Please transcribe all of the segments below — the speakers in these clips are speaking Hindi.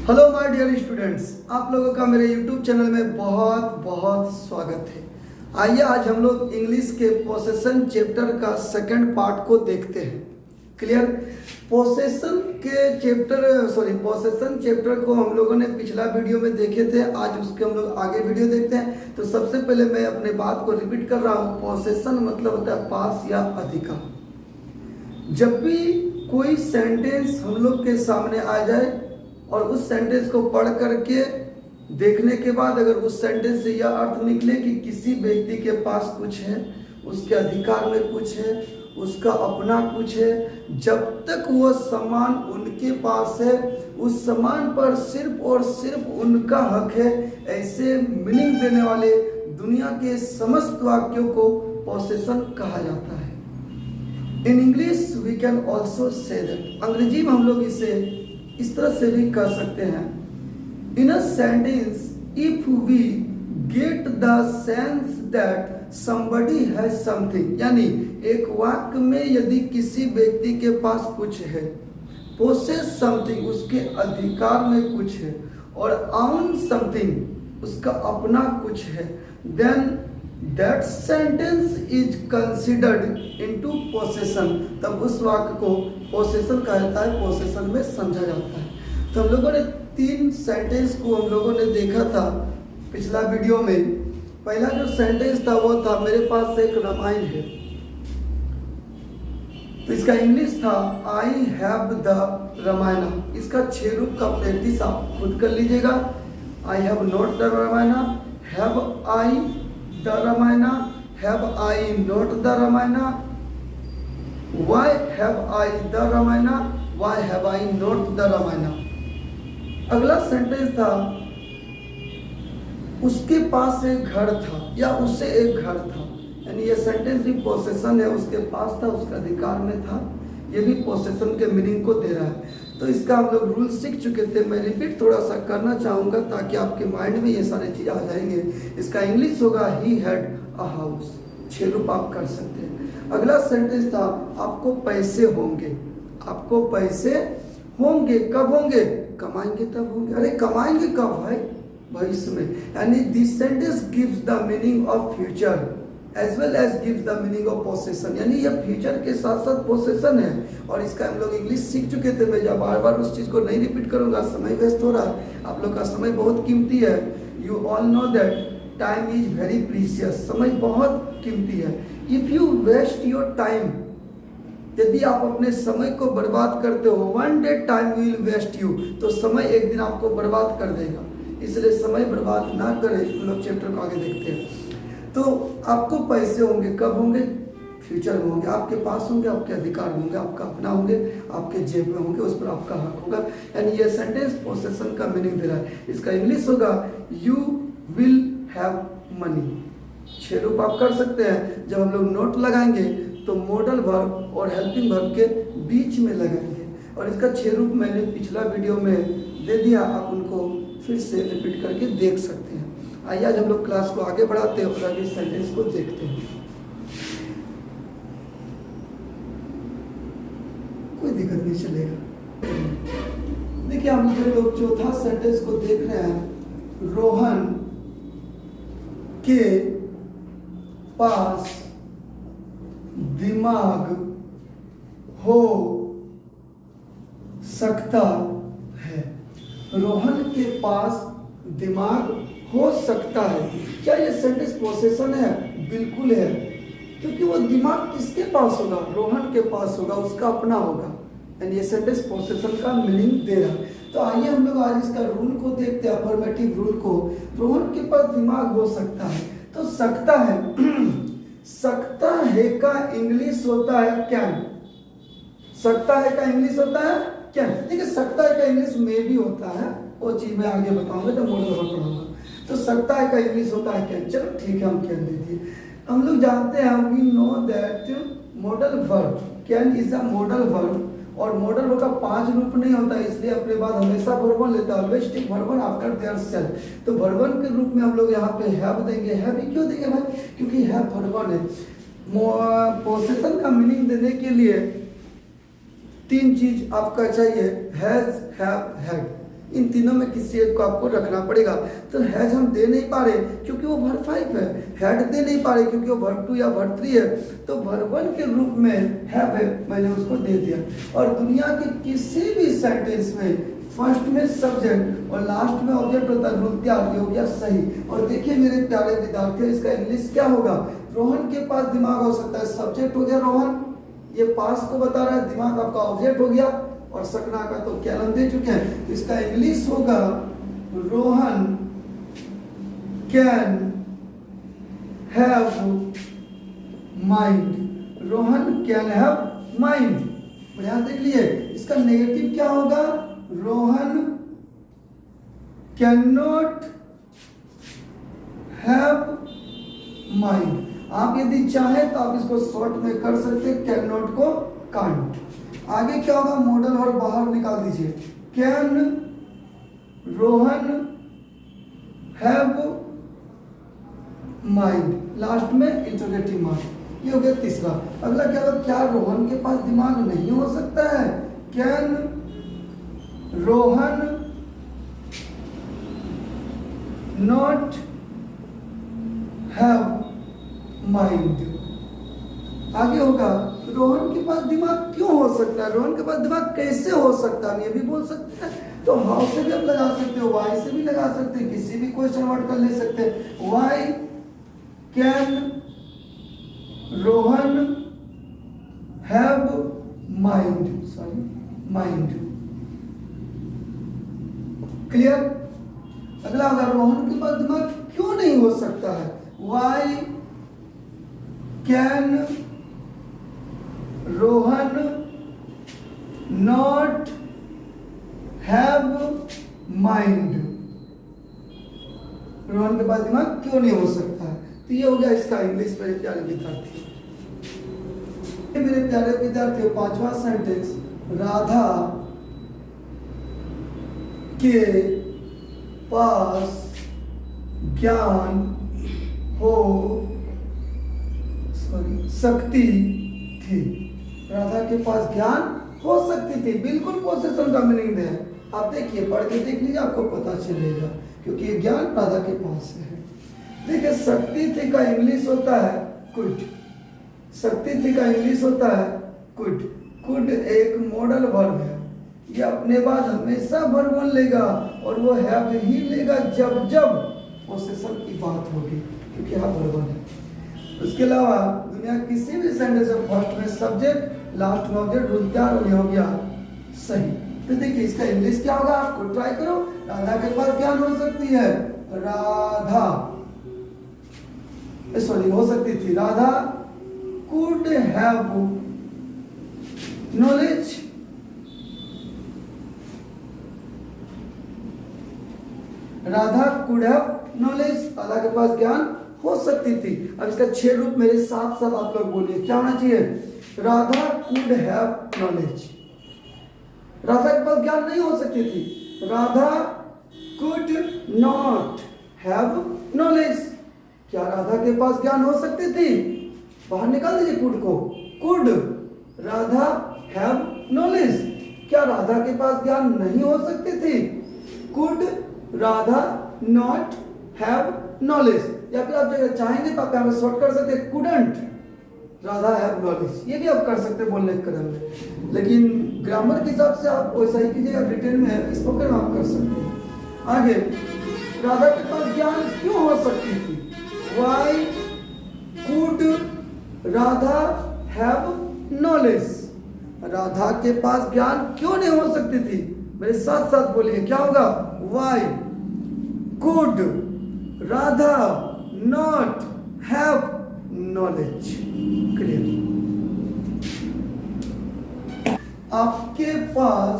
हेलो माय डियर स्टूडेंट्स, आप लोगों का मेरे यूट्यूब चैनल में बहुत बहुत स्वागत है। आइए आज हम लोग इंग्लिश के पोसेशन चैप्टर का सेकंड पार्ट को देखते हैं। क्लियर? पोसेशन चैप्टर को हम लोगों ने पिछला वीडियो में देखे थे, आज उसके हम लोग आगे वीडियो देखते हैं। तो सबसे पहले मैं अपने बात को रिपीट कर रहा हूँ। पोसेशन मतलब होता है पास या अधिकार। जब भी कोई सेंटेंस हम लोग के सामने आ जाए और उस सेंटेंस को पढ़ करके देखने के बाद अगर उस सेंटेंस से यह अर्थ निकले कि किसी व्यक्ति के पास कुछ है, उसके अधिकार में कुछ है, उसका अपना कुछ है, जब तक वो सामान उनके पास है, उस सामान पर सिर्फ और सिर्फ उनका हक है, ऐसे मीनिंग देने वाले दुनिया के समस्त वाक्यों को पोसेशन कहा जाता है। In English we can also say that, अंग्रेजी में हम लोग इसे इस तरह से भी कह सकते हैं, in a sentence if we get the sense that somebody has something, यानी एक वाक्य में यदि किसी व्यक्ति के पास कुछ है, पोसेस समथिंग उसके अधिकार में कुछ है, और ऑन समथिंग उसका अपना कुछ है, then that sentence is considered into possession, तब उस वाक्य को पोसेशन कहा जाता है, पोसेशन में समझा जाता है। तो हम लोगों ने 3 सेंटेंस को हम लोगों ने देखा था पिछला वीडियो में। पहला जो सेंटेंस था वो था, मेरे पास एक रामायण है। तो इसका इंग्लिश था आई हैव द रामायण। इसका 6 रूप का प्रैक्टिस आप खुद कर लीजिएगा। I have not the Ramayana, have I the Ramayana, have I not the Ramayana, why have I the Ramayana, why have I not the Ramayana. अगला सेंटेंस था, उसके पास एक घर था या उससे एक घर था, यानी ये सेंटेंस भी पोसेशन है, उसके पास था, उसका अधिकार में था, ये भी पोसेशन के मीनिंग को दे रहा है। तो इसका हम लोग रूल सीख चुके थे, मैं रिपीट थोड़ा सा करना चाहूँगा ताकि आपके माइंड में ये सारी चीज़ आ जाएंगे। इसका इंग्लिश होगा ही हैड अ हाउस। 6 रूप आप कर सकते हैं। अगला सेंटेंस था, आपको पैसे होंगे। आपको पैसे होंगे, कब होंगे? कमाएंगे तब होंगे। अरे कमाएंगे कब भाई? भविष्य में। यानी this sentence gives the meaning of future as well as gives the meaning of possession, यानी यह फ्यूचर के साथ साथ पोसेशन है। और इसका हम लोग इंग्लिश सीख चुके थे, मैं जब बार बार उस चीज़ को नहीं रिपीट करूंगा, समय वेस्ट हो रहा है। आप लोग का समय बहुत कीमती है। You all know that time is very precious, समय बहुत कीमती है। If you waste your time, यदि आप अपने समय को बर्बाद करते हो, one day time will waste you, तो समय एक दिन आपको बर्बाद कर देगा। इसलिए समय बर्बाद ना करें। हम लोग चैप्टर को आगे देखते हैं। तो आपको पैसे होंगे, कब होंगे? फ्यूचर में होंगे। आपके पास होंगे, आपके अधिकार होंगे, आपका अपना होंगे, आपके जेब में होंगे, उस पर आपका हक होगा। यानी ये सेंटेंस पोसेशन का मीनिंग दे रहा है। इसका इंग्लिश होगा यू विल हैव मनी। 6 रूप आप कर सकते हैं। जब हम लोग नोट लगाएंगे तो मॉडल वर्ब और हेल्पिंग वर्ब के बीच में लगाएंगे, और इसका 6 रूप मैंने पिछला वीडियो में दे दिया, आप उनको फिर से रिपीट करके देख सकते हैं। आइए आज हम लोग क्लास को आगे बढ़ाते हैं और आगे सेंटेंस को देखते हैं। कोई दिक्कत नहीं चलेगा। देखिए हम लोग चौथा सेंटेंस को देख रहे हैं। रोहन के पास दिमाग हो सकता है। रोहन के पास दिमाग हो सकता है। क्या ये सेंटेंस पोसेशन है? बिल्कुल है, क्योंकि वो दिमाग किसके पास होगा? रोहन के पास होगा, उसका अपना होगा। यानी ये सेंटेंस पोसेशन का मीनिंग दे रहा है। तो आइए हम लोग आज इसका रूल को देखते हैं, अफर्मेटिव रूल को। रोहन के पास दिमाग हो सकता है, तो सकता है सकता है का इंग्लिश होता है कैन। सकता है का इंग्लिश होता है कैन। देखिए सकता है का इंग्लिश में भी होता है, वो चीज मैं आगे बताऊंगा जब मॉडल वर्ब पढ़ाऊंगा। तो सकता है का इंग्लिश होता है कैन। चलो ठीक है, हम कैन देते हैं। हम लोग जानते हैं, we know that modal verb can is a modal verb, और मॉडल वर्ब का 5 रूप नहीं होता, इसलिए अपने बाद हमेशा वर्ब वन लेता है। Always take verb one after their self. तो वर्ब वन के रूप में हम लोग यहाँ पे हैव देंगे। हैव ही क्यों देंगे भाई? क्योंकि हैव वर्ब वन है। पोसेशन का मीनिंग देने के लिए 3 चीज आपका चाहिए, हैज, हैव, हैड। इन तीनों में किसी एक को आपको रखना पड़ेगा। तो हैज हम दे नहीं पा रहे क्योंकि वो वर्ब 5 है, हैड दे नहीं पा रहे क्योंकि वो वर्ब 2 या वर्ब 3 है, तो वर्ब 1 के रूप में हैव है, मैंने उसको दे दिया। और दुनिया के किसी भी सेंटेंस में फर्स्ट में सब्जेक्ट और लास्ट में ऑब्जेक्ट होता है, रूल तैयार हो गया सही। और देखिए मेरे प्यारे विद्यार्थियों, इसका इंग्लिश क्या होगा? रोहन के पास दिमाग हो सकता है, सब्जेक्ट हो गया रोहन, ये पास को बता रहा है, दिमाग आपका ऑब्जेक्ट हो गया, और सकना का तो क्या हम दे चुके हैं। तो इसका इंग्लिश होगा Rohan can have mind. Rohan can have mind. बढ़िया देख लिए। इसका नेगेटिव क्या होगा? Rohan can not have mind. आप यदि चाहे तो आप इसको शॉर्ट में कर सकते हैं, कैन नॉट को कांट। आगे क्या होगा? मॉडल और बाहर निकाल दीजिए। Can Rohan have mind, last में इंटरोगेटिव मार्क। ये हो गया तीसरा। अगला क्या होगा? क्या रोहन के पास दिमाग नहीं हो सकता है? Can Rohan not have mind. आगे होगा रोहन के पास दिमाग क्यों हो सकता है? रोहन के पास दिमाग कैसे हो सकता है? ये भी बोल सकते हैं। तो हाउ से भी आप लगा सकते हो, वाई से भी लगा सकते हैं, किसी भी क्वेश्चन वर्ड कर ले सकते हैं। Why can Rohan have mind, sorry mind. Clear? अगला होगा रोहन के पास दिमाग क्यों नहीं हो सकता है? Why can Rohan not have mind. Rohan के पास दिमाग क्यों नहीं हो सकता है? तो ये हो गया इसका इंग्लिश। मेरे प्यारे विद्यार्थी, मेरे प्यारे विद्यार्थियों, पांचवा सेंटेंस, राधा के पास ज्ञान हो सकती थी। राधा के पास ज्ञान हो सकती थी, बिल्कुल पोसेशन का मीनिंग है। आप देखिए, पढ़ के देख लीजिए, आपको पता चलेगा, क्योंकि ये ज्ञान राधा के पास है। देखिए, शक्ति थी का इंग्लिश होता है कुड। शक्ति थी का इंग्लिश होता है कुड। कुड एक मॉडल वर्ब है, ये अपने बाद हमेशा वर्ब वन लेगा, और वो हैव ही लेगा जब जब पोसेशन की बात होगी, क्योंकि यहाँ वर्ब वन है। उसके अलावा दुनिया किसी भी सेंटेंस में फर्स्ट में सब्जेक्ट, लास्ट में ऑब्जेक्ट, रूल तैयार हो गया सही। तो देखिए इसका इंग्लिश क्या होगा, आपको ट्राई करो। राधा के पास ज्ञान हो सकती है, राधा सॉरी हो सकती थी, Radha could have knowledge. Radha could have knowledge, Radha के पास ज्ञान हो सकती थी। अब इसका 6 रूप मेरे साथ साथ आप लोग बोलिए, क्या होना चाहिए? Radha could have knowledge. Radha के पास ज्ञान नहीं हो सकती थी, Radha could not have knowledge. क्या राधा के पास ज्ञान हो सकती थी? बाहर निकाल दीजिए कुड को। Could Radha have knowledge. क्या राधा के पास ज्ञान नहीं हो सकती थी? Could Radha not have knowledge. या फिर आप अगर चाहेंगे तो आप यहाँ पे शॉर्ट कर सकते हैं, कुडंट राधा हैव नॉलेज। ये भी आप कर सकते हैं बोलने के कदम में, लेकिन ग्रामर के हिसाब से आप वैसा ही कीजिएगा। रिटेन में स्पोकन में आप कर सकते हैं। आगे, राधा के पास ज्ञान क्यों हो सकती थी? Y could Radha have knowledge. Radha के पास ज्ञान क्यों नहीं हो सकती थी? मेरे साथ साथ बोलिए, क्या होगा? Y could Radha not have knowledge. Clear? आपके पास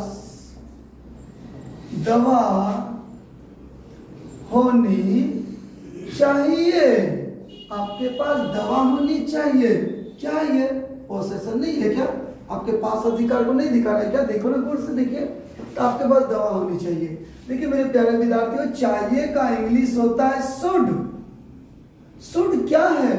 दवा होनी चाहिए। आपके पास दवा होनी चाहिए। क्या ये पोसेशन नहीं है क्या? आपके पास अधिकार को नहीं दिखा रहा है क्या? देखो ना गौर से देखिए, तो आपके पास दवा होनी चाहिए। देखिए मेरे प्यारे विद्यार्थियों, चाहिए का इंग्लिश होता है शुड। शुड क्या है?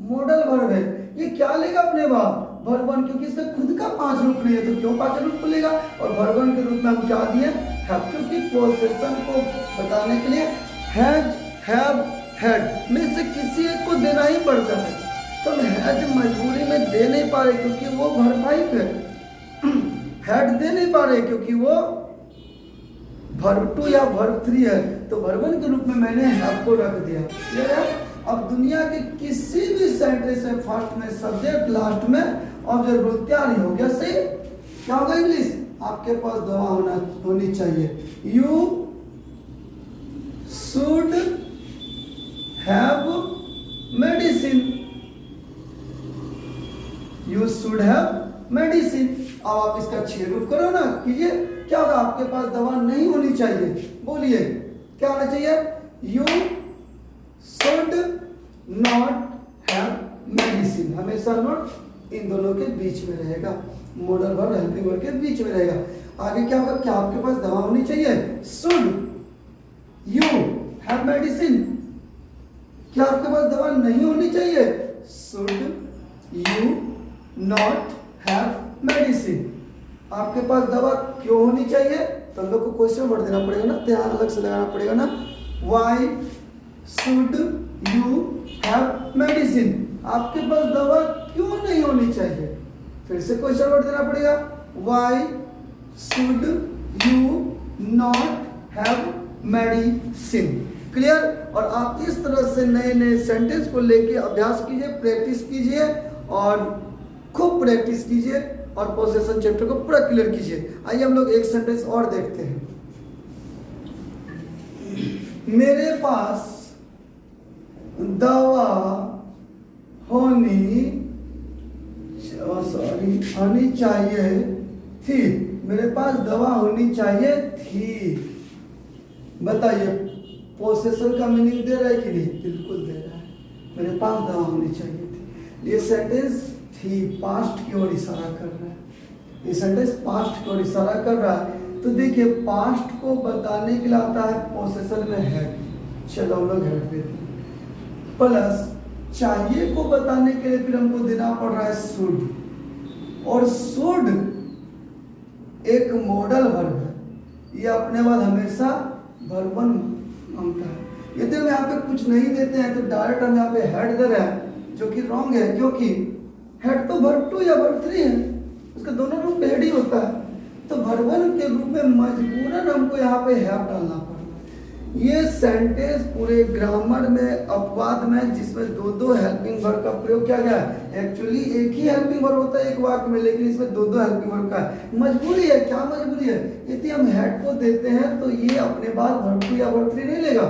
मॉडल वर्ब है। ये क्या लेगा अपने बाद? वर्ब वन, क्योंकि इसमें खुद का 5 रूप नहीं है, तो क्यों 5 रूप लेगा? और वर्ब वन के रूप में हम क्या दिए? हैव, क्योंकि पोसेशन को बताने के लिए हैज, हैव, हैड में से किसी एक को देना ही पड़ता है। तो हम हैज मजबूरी में दे नहीं पा रहे क्योंकि वो वर्ब 5 है। हैड दे नहीं पा रहे क्योंकि वो वर्ब 2 या वर्ब 3 है। तो वर्ब 1 के रूप में मैंने हैव को रख दिया। क्लियर है? अब दुनिया के किसी भी सेंटेंस में फर्स्ट में सब्जेक्ट, लास्ट में ऑब्जेक्ट, रूल तैयार ही हो गया। सही क्या होगा? इंग्लिश आपके पास दवा होनी चाहिए। You should have medicine, you should have medicine. अब आप इसका 6 रूप करो ना, कीजिए। क्या होगा? आपके पास दवा नहीं होनी चाहिए। बोलिए क्या होना चाहिए? You should not have medicine. हमेशा नॉट इन दोनों के बीच में रहेगा, मॉडल वर्ब हेल्पिंग वर्ब के बीच में रहेगा। आगे क्या होगा? क्या आपके पास दवा होनी चाहिए? Should you have medicine. क्या आपके पास दवा नहीं होनी चाहिए? Should you not have medicine. आपके पास दवा क्यों होनी चाहिए? तो हम लोग को क्वेश्चन वर्ड देना पड़ेगा ना, ध्यान अलग से लगाना पड़ेगा ना। Why should you have medicine. आपके पास दवा क्यों नहीं होनी चाहिए? फिर से क्वेश्चन वर्ड देना पड़ेगा। Why should you not have medicine. Clear? और आप इस तरह से नए नए सेंटेंस को लेके अभ्यास कीजिए, प्रैक्टिस कीजिए और खूब प्रैक्टिस कीजिए और पोसेशन चैप्टर को पूरा क्लियर कीजिए। आइए हम लोग एक सेंटेंस और देखते हैं। मेरे पास दवा होनी चाहिए थी। मेरे पास दवा होनी चाहिए थी। बताइए पोसेशन का मीनिंग दे रहा है कि नहीं? बिल्कुल दे रहा है। मेरे पास दवा होनी चाहिए थी। ये सेंटेंस थी पास्ट की ओर इशारा कर रहा है। ये सेंटेंस पास्ट की ओर इशारा कर रहा है। तो देखिए पास्ट को बताने के लिए आता है पोसेशन में हैड। चलो हम लोग हैड देते हैं। प्लस चाहिए को बताने के लिए फिर हमको देना पड़ रहा है शुड। और शुड एक मॉडल वर्ब है। ये अपने बाद हमेशा वर्ब 1 मांगता है। यदि हम यहाँ पे कुछ नहीं देते हैं तो डायरेक्ट हम यहाँ पे हैड दे रहे हैं, जो कि रॉन्ग है, क्योंकि हेड तो वर्ब 2 या वर्ब 3 है, उसका दोनों रूप में हेड ही होता है। तो वर्ब 1 के रूप में मजबूरन हमको यहाँ पे हैव डालना पड़ता है। ये सेंटेंस पूरे ग्रामर में अपवाद में जिसमें दो हेल्पिंग वर्ब का प्रयोग किया गया है। एक्चुअली एक ही हेल्पिंग वर्ब होता है एक वाक्य में, लेकिन इसमें दो हेल्पिंग वर्ब का है। मजबूरी है। क्या मजबूरी है? यदि हम हेड को देते हैं तो ये अपने बाद वर्ब 2 या वर्ब 3 नहीं लेगा,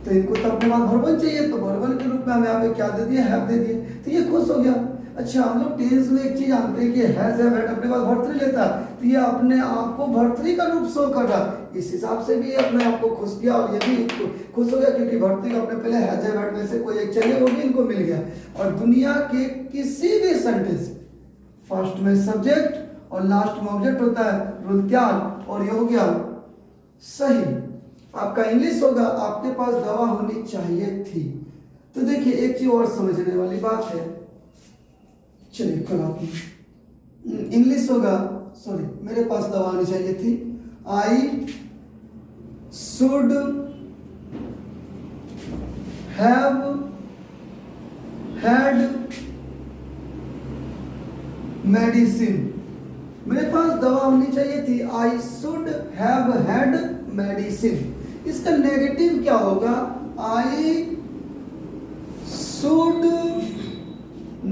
तो इनको तो अपने बाद वर्ब 1 चाहिए। तो वर्ब 1 के रूप में हम यहाँ पे क्या दे दिए? हैव दे दिए। तो ये खुश हो गया। अच्छा हम लोग टेंस में एक चीज जानते हैं कि हैज हैव हैड अपने बाद वर्ब 3 लेता है, तो ये अपने आप को वर्ब 3 का रूप शो कर रहा है। इस हिसाब से भी अपने आप को खुश किया और ये भी खुश हो गया क्योंकि वर्ब 3 का अपने पहले हैज हैव हैड में से कोई एक चाहिए, वो भी इनको मिल गया। और दुनिया के किसी भी सेंटेंस फर्स्ट में सब्जेक्ट और लास्ट में ऑब्जेक्ट होता है, रूल तैयार। और ये हो गया सही। आपका इंग्लिश होगा आपके पास दवा होनी चाहिए थी। तो देखिए एक चीज और समझने वाली बात है। चलिए कल आप इंग्लिश होगा, सॉरी, मेरे पास दवा होनी चाहिए थी। I should have had medicine. मेरे पास दवा होनी चाहिए थी। I should have had medicine. इसका नेगेटिव क्या होगा? I should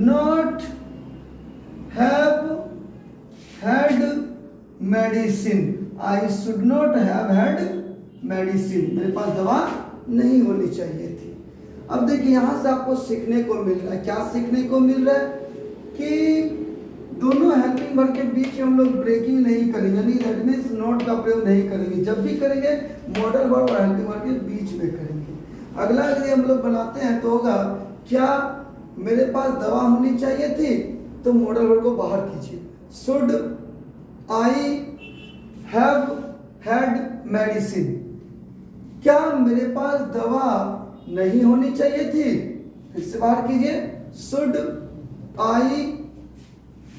not have had medicine. I should not have had medicine. मेरे पास दवा नहीं होनी चाहिए थी। अब देखिए यहां से आपको सीखने को मिल रहा है। क्या सीखने को मिल रहा है? कि दोनों हेल्पिंग वर्ब के बीच हम लोग ब्रेकिंग नहीं करेंगे, यानी दैट मींस नॉट का प्रयोग नहीं करेंगे। जब भी करेंगे मॉडल वर्ब और हेल्पिंग वर्ब के बीच में करेंगे। अगला यदि हम लोग बनाते हैं तो होगा क्या मेरे पास दवा होनी चाहिए थी, तो मॉडल वर्ब को बाहर कीजिए। Should I have had medicine. क्या मेरे पास दवा नहीं होनी चाहिए थी? फिर से बाहर कीजिए। Should I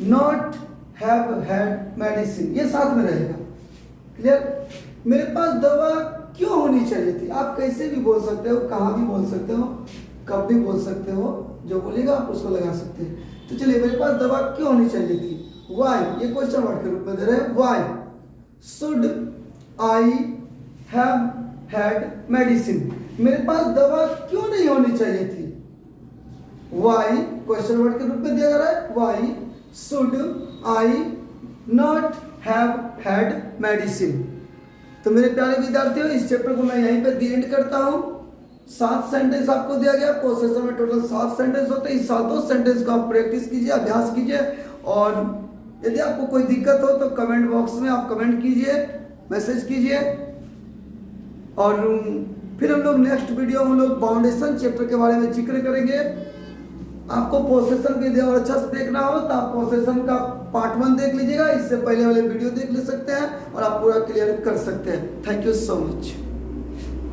not have had medicine. ये साथ में रहेगा। क्लियर? मेरे पास दवा क्यों होनी चाहिए थी, आप कैसे भी बोल सकते हो, कहाँ भी बोल सकते हो, कब भी बोल सकते हो, जो बोलेगा आप उसको लगा सकते हैं। तो चलिए, मेरे पास दवा क्यों होनी चाहिए थी, वाई, ये क्वेश्चन वर्ड के रूप में दे रहे हैं, why should I have had medicine, मेरे पास दवा क्यों नहीं होनी चाहिए थी, वाई क्वेश्चन वर्ड के रूप में दिया जा रहा है, why should I not have had medicine. तो मेरे प्यारे विद्यार्थियों, इस चैप्टर को मैं यहीं पे दी एंड करता हूँ। 7 सेंटेंस आपको दिया गया, पोसेशन में टोटल 7 सेंटेंस होते हैं। इस 7 सेंटेंस को आप प्रैक्टिस कीजिए, अभ्यास कीजिए, और यदि आपको कोई दिक्कत हो तो कमेंट बॉक्स में आप कमेंट कीजिए, मैसेज कीजिए, और फिर हम लोग नेक्स्ट वीडियो हम लोग फाउंडेशन चैप्टर के बारे में जिक्र करेंगे। आपको पोसेशन के लिए और अच्छा से देखना हो तो आप पोसेशन का पार्ट 1 देख लीजिएगा, इससे पहले वाले वीडियो देख ले सकते हैं और आप पूरा क्लियर कर सकते हैं। Thank you so much.